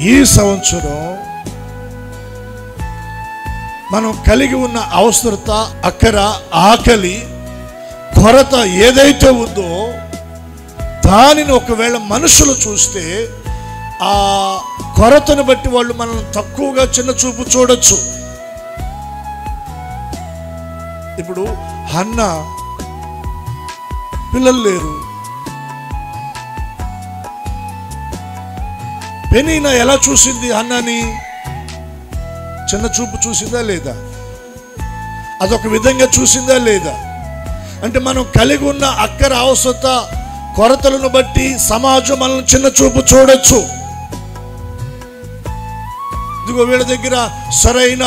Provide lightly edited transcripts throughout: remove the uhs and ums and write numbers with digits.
ఈ సంవత్సరం మనం కలిగి ఉన్న అవసరత, అక్కర, ఆకలి, కొరత ఏదైతే ఉందో దానిని ఒకవేళ మనుషులు చూస్తే ఆ కొరతను బట్టి వాళ్ళు మనల్ని తక్కువగా చిన్న చూపు చూడొచ్చు. ఇప్పుడు హన్నా పిల్లలు లేరు, పెనీనా ఎలా చూసింది హన్నాని? చిన్న చూపు చూసిందా లేదా? అదొక విధంగా చూసిందా లేదా? అంటే మనం కలిగి ఉన్న అక్కర, అవసరత, కొరతలను బట్టి సమాజం మనల్ని చిన్న చూపు చూడొచ్చు. ఇదిగో వీళ్ళ దగ్గర సరైన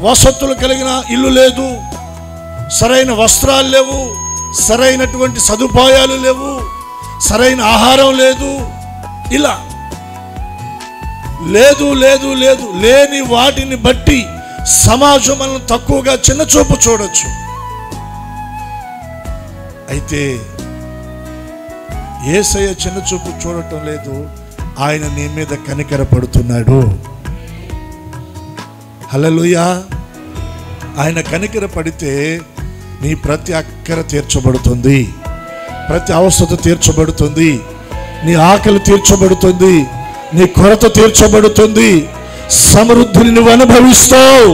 వసతులు కలిగిన ఇల్లు లేదు, సరైన వస్త్రాలు లేవు, సరైనటువంటి సదుపాయాలు లేవు, సరైన ఆహారం లేదు. ఇలా లేదు లేదు లేదు లేని వాటిని బట్టి సమాజం మనల్ని తక్కువగా చిన్న చూపు చూడొచ్చు. అయితే యేసయ్య చిన్న చూపు చూడటం లేదు, ఆయన నీ మీద కనికరపడుతున్నాడు. హల్లెలూయా. ఆయన కనికర పడితే నీ ప్రతి అక్కర తీర్చబడుతుంది, ప్రతి అవసరత తీర్చబడుతుంది, నీ ఆకలి తీర్చబడుతుంది, నీ కొరత తీర్చబడుతుంది, సమృద్ధిని నువ్వు అనుభవిస్తావు.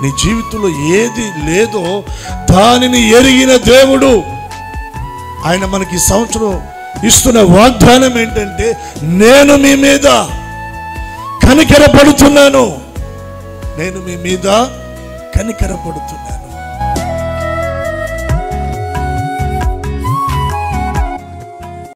నీ జీవితంలో ఏది లేదో దానిని ఎరిగిన దేవుడు ఆయన మనకి ఈ సంవత్సరం ఇస్తున్న వాగ్దానం ఏంటంటే, నేను మీ మీద కనికరపడుతున్నాను, నేను మీ మీద కనికరపడుతున్నాను.